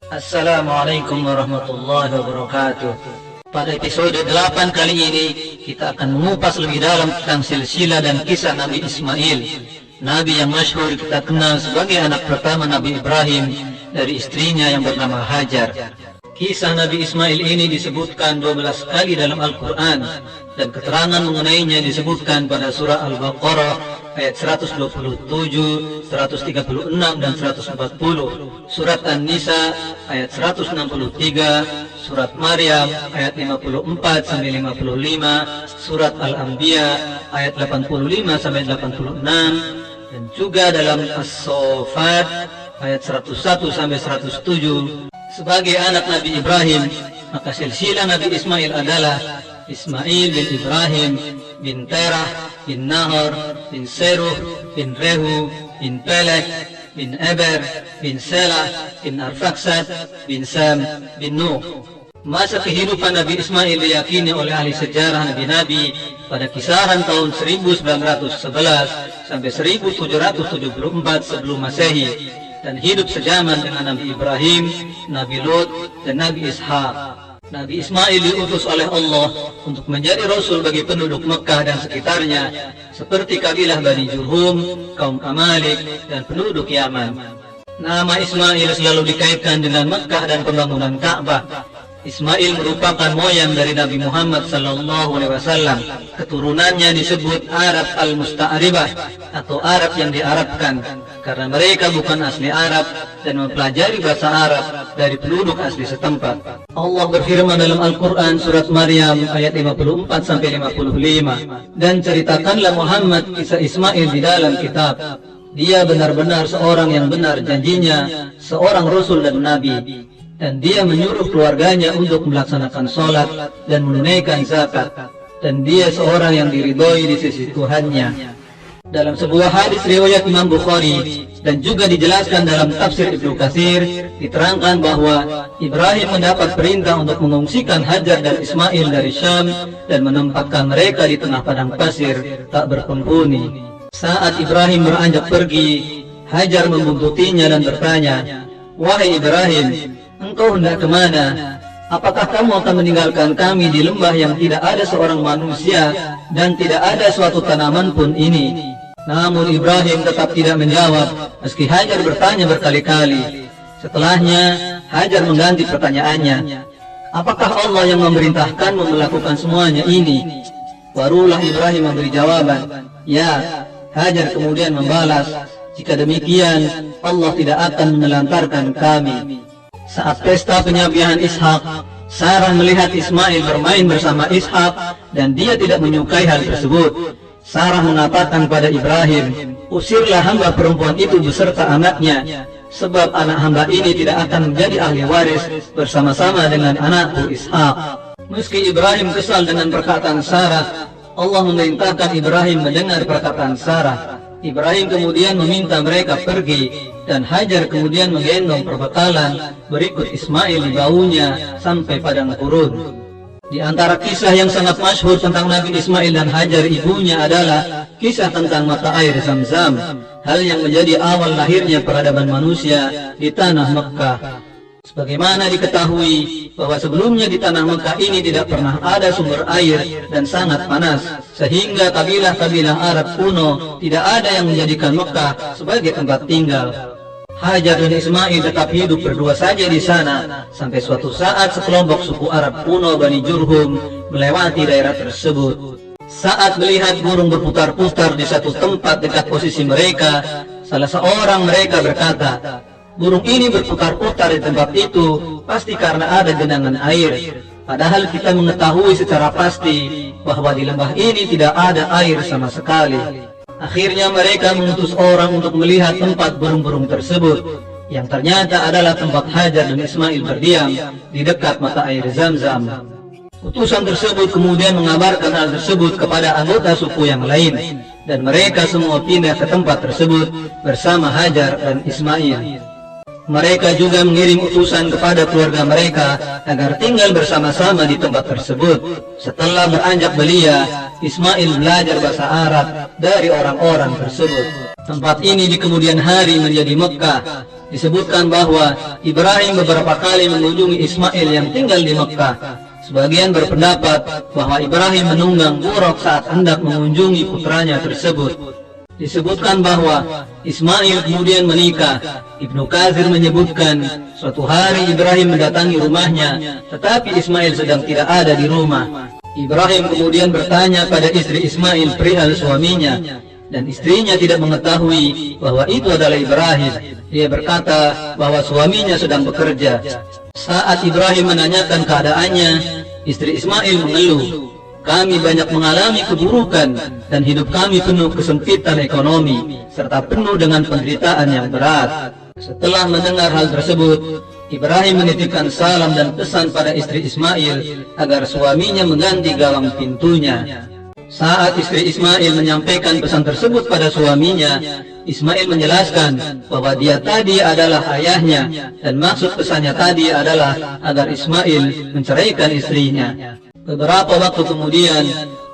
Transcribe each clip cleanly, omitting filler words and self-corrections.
Assalamualaikum warahmatullahi wabarakatuh. Pada episode 8 kali ini kita akan mengupas lebih dalam tentang silsilah dan kisah Nabi Ismail, Nabi yang masyhur kita kenal sebagai anak pertama Nabi Ibrahim dari istrinya yang bernama Hajar. Kisah Nabi Ismail ini disebutkan 12 kali dalam Al-Quran, dan keterangan mengenainya disebutkan pada surah Al-Baqarah ayat 127, 136, dan 140, surat An-Nisa ayat 163, surat Maryam ayat 54-55, surat Al-Anbiya ayat 85-86, dan juga dalam As-Saffat ayat 101-107. Sebagai anak Nabi Ibrahim, maka silsilah Nabi Ismail adalah Ismail bin Ibrahim bin Terah bin Nahor bin Seruh bin Rehu bin Pelek bin Eber bin Selah bin Arfaksad bin Sam bin Nuh. Masa kehidupan Nabi Ismail diyakini oleh ahli sejarah Nabi-Nabi pada kisaran tahun 1911 sampai 1774 sebelum Masehi, dan hidup sejaman dengan Nabi Ibrahim, Nabi Lut, dan Nabi Ishaq. Nabi Ismail diutus oleh Allah untuk menjadi Rasul bagi penduduk Mekah dan sekitarnya, seperti kabilah Bani Jurhum, kaum Amalik, dan penduduk Yaman. Nama Ismail selalu dikaitkan dengan Mekah dan pembangunan Ka'bah. Ismail merupakan moyang dari Nabi Muhammad SAW. Keturunannya disebut Arab al-Musta'ribah atau Arab yang diarabkan, karena mereka bukan asli Arab dan mempelajari bahasa Arab dari penduduk asli setempat. Allah berfirman dalam Al-Quran surat Maryam ayat 54-55, dan ceritakanlah Muhammad kisah Ismail di dalam kitab. Dia benar-benar seorang yang benar janjinya, seorang Rasul dan Nabi, dan dia menyuruh keluarganya untuk melaksanakan sholat dan menunaikan zakat, dan dia seorang yang diridhoi di sisi Tuhannya. Dalam sebuah hadis riwayat Imam Bukhari dan juga dijelaskan dalam tafsir Ibnu Katsir, diterangkan bahwa Ibrahim mendapat perintah untuk mengungsikan Hajar dan Ismail dari Syam dan menempatkan mereka di tengah padang pasir tak berpenghuni. Saat Ibrahim beranjak pergi, Hajar membuntutinya dan bertanya, "Wahai Ibrahim, engkau hendak kemana? Apakah kamu akan meninggalkan kami di lembah yang tidak ada seorang manusia dan tidak ada suatu tanaman pun ini?" Namun Ibrahim tetap tidak menjawab, meski Hajar bertanya berkali-kali. Setelahnya Hajar mengganti pertanyaannya, "Apakah Allah yang memerintahkanmu melakukan semuanya ini?" Barulah Ibrahim memberi jawaban, "Ya." Hajar kemudian membalas, "Jika demikian, Allah tidak akan menelantarkan kami." Saat pesta penyabihan Ishak, Sarah melihat Ismail bermain bersama Ishak dan dia tidak menyukai hal tersebut. Sarah mengatakan pada Ibrahim, "Usirlah hamba perempuan itu beserta anaknya, sebab anak hamba ini tidak akan menjadi ahli waris bersama-sama dengan anakku Ishak." Meski Ibrahim kesal dengan perkataan Sarah, Allah memerintahkan Ibrahim mendengar perkataan Sarah. Ibrahim kemudian meminta mereka pergi, dan Hajar kemudian menggendong perbekalan berikut Ismail di baunya sampai padang gurun. Di antara kisah yang sangat masyhur tentang Nabi Ismail dan Hajar ibunya adalah kisah tentang mata air Zam-Zam, hal yang menjadi awal lahirnya peradaban manusia di tanah Mekah. Sebagaimana diketahui bahwa sebelumnya di tanah Mekah ini tidak pernah ada sumber air dan sangat panas, sehingga kabilah-kabilah Arab kuno tidak ada yang menjadikan Mekah sebagai tempat tinggal. Hajar dan Ismail tetap hidup berdua saja di sana, sampai suatu saat sekelompok suku Arab kuno Bani Jurhum melewati daerah tersebut. Saat melihat burung berputar-putar di satu tempat dekat posisi mereka, salah seorang mereka berkata, "Burung ini berputar-putar di tempat itu pasti karena ada genangan air." Padahal kita mengetahui secara pasti bahwa di lembah ini tidak ada air sama sekali. Akhirnya mereka mengutus orang untuk melihat tempat burung-burung tersebut, yang ternyata adalah tempat Hajar dan Ismail berdiam di dekat mata air Zam-Zam. Utusan tersebut kemudian mengabarkan hal tersebut kepada anggota suku yang lain, dan mereka semua pindah ke tempat tersebut bersama Hajar dan Ismail. Mereka juga mengirim utusan kepada keluarga mereka agar tinggal bersama-sama di tempat tersebut. Setelah beranjak belia, Ismail belajar bahasa Arab dari orang-orang tersebut. Tempat ini di kemudian hari menjadi Mekah, disebutkan bahwa Ibrahim beberapa kali mengunjungi Ismail yang tinggal di Mekkah. Sebagian berpendapat bahwa Ibrahim menunggang buruk saat hendak mengunjungi putranya tersebut. Disebutkan bahwa Ismail kemudian menikah. Ibnu Katsir menyebutkan suatu hari Ibrahim mendatangi rumahnya, tetapi Ismail sedang tidak ada di rumah. Ibrahim kemudian bertanya pada istri Ismail perihal suaminya, dan istrinya tidak mengetahui bahwa itu adalah Ibrahim. Dia berkata bahwa suaminya sedang bekerja. Saat Ibrahim menanyakan keadaannya, istri Ismail mengeluh, "Kami banyak mengalami keburukan dan hidup kami penuh kesempitan ekonomi serta penuh dengan penderitaan yang berat." Setelah mendengar hal tersebut, Ibrahim menitipkan salam dan pesan pada istri Ismail agar suaminya mengganti gawang pintunya. Saat istri Ismail menyampaikan pesan tersebut pada suaminya, Ismail menjelaskan bahwa dia tadi adalah ayahnya dan maksud pesannya tadi adalah agar Ismail menceraikan istrinya. Beberapa waktu kemudian,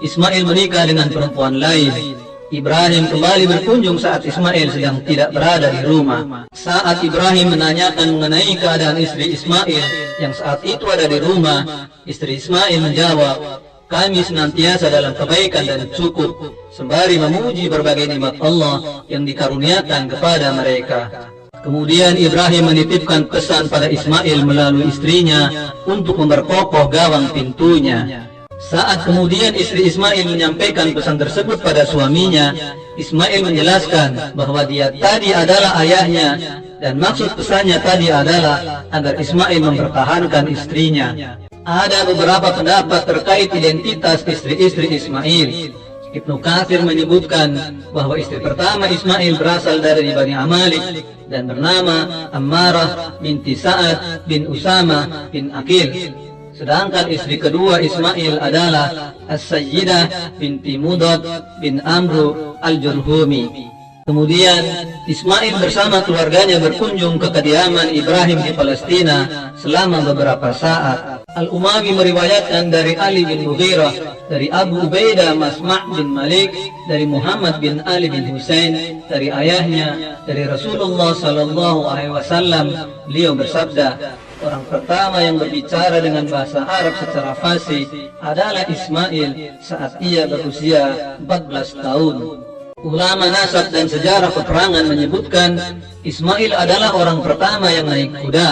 Ismail menikah dengan perempuan lain. Ibrahim kembali berkunjung saat Ismail sedang tidak berada di rumah. Saat Ibrahim menanyakan mengenai keadaan istri Ismail yang saat itu ada di rumah, istri Ismail menjawab, "Kami senantiasa dalam kebaikan dan cukup, sembari memuji berbagai nikmat Allah yang dikaruniakan kepada mereka." Kemudian Ibrahim menitipkan pesan pada Ismail melalui istrinya untuk memperkokoh gawang pintunya. Saat kemudian istri Ismail menyampaikan pesan tersebut pada suaminya, Ismail menjelaskan bahwa dia tadi adalah ayahnya dan maksud pesannya tadi adalah agar Ismail mempertahankan istrinya. Ada beberapa pendapat terkait identitas istri-istri Ismail. Ibnu Katsir menyebutkan bahwa istri pertama Ismail berasal dari Bani Amalik dan bernama Ammarah binti Sa'ad bin Usama bin Aqil. Sedangkan istri kedua Ismail adalah As-Sayyidah binti Mudad bin Amru al-Jurhumi. Kemudian Ismail bersama keluarganya berkunjung ke kediaman Ibrahim di Palestina selama beberapa saat. Al-Umawi meriwayatkan dari Ali bin Mughirah, dari Abu Ubaidah Masma' bin Malik, dari Muhammad bin Ali bin Husain, dari ayahnya, dari Rasulullah sallallahu alaihi wasallam, beliau bersabda, "Orang pertama yang berbicara dengan bahasa Arab secara fasih adalah Ismail saat ia berusia 14 tahun. Ulama nasab dan sejarah peperangan menyebutkan Ismail adalah orang pertama yang naik kuda.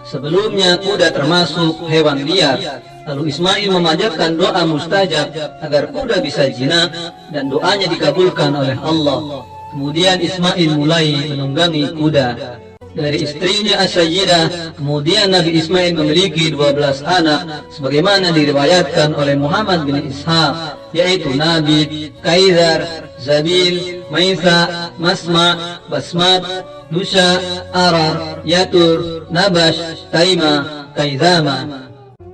Sebelumnya kuda termasuk hewan liar. Lalu Ismail memanjatkan doa mustajab agar kuda bisa jinak dan doanya dikabulkan oleh Allah. Kemudian Ismail mulai menunggangi kuda. Dari istrinya As-Sayyidah, kemudian Nabi Ismail memiliki 12 anak sebagaimana diriwayatkan oleh Muhammad bin Ishaq, yaitu Nabi, Kaizar, Zabil, Maisa, Masma, Basmat, Nusha, Arar, Yatur, Nabash, Taima, Kaizama.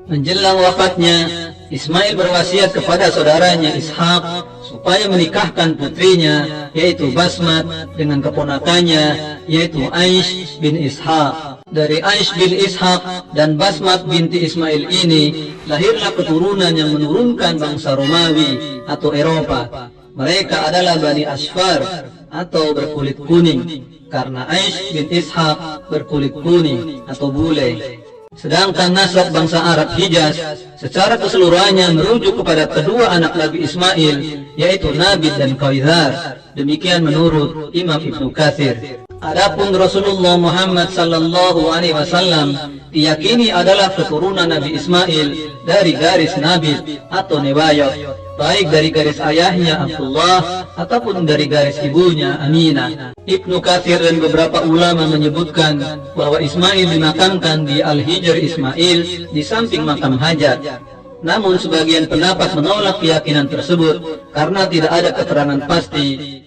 Menjelang wafatnya, Ismail berwasiat kepada saudaranya Ishaq supaya menikahkan putrinya, yaitu Basmat, dengan keponakannya, yaitu Aish bin Ishaq. Dari Aish bin Ishaq dan Basmat binti Ismail ini lahirlah keturunan yang menurunkan bangsa Romawi atau Eropa. Mereka adalah Bani Asfar atau berkulit kuning, karena Aish bin Ishaq berkulit kuning atau bule. Sedangkan nasab bangsa Arab Hijaz secara keseluruhannya merujuk kepada kedua anak Nabi Ismail, yaitu Nabit dan Kaizar. Demikian menurut Imam Ibnu Katsir. Adapun Rasulullah Muhammad sallallahu alaihi wasallam diyakini adalah keturunan Nabi Ismail dari garis Nabit atau Nebayot, baik dari garis ayahnya Abdullah ataupun dari garis ibunya Aminah. Ibnu Katsir dan beberapa ulama menyebutkan bahwa Ismail dimakamkan di Al-Hijr Ismail di samping makam Hajar. Namun sebagian pendapat menolak keyakinan tersebut karena tidak ada keterangan pasti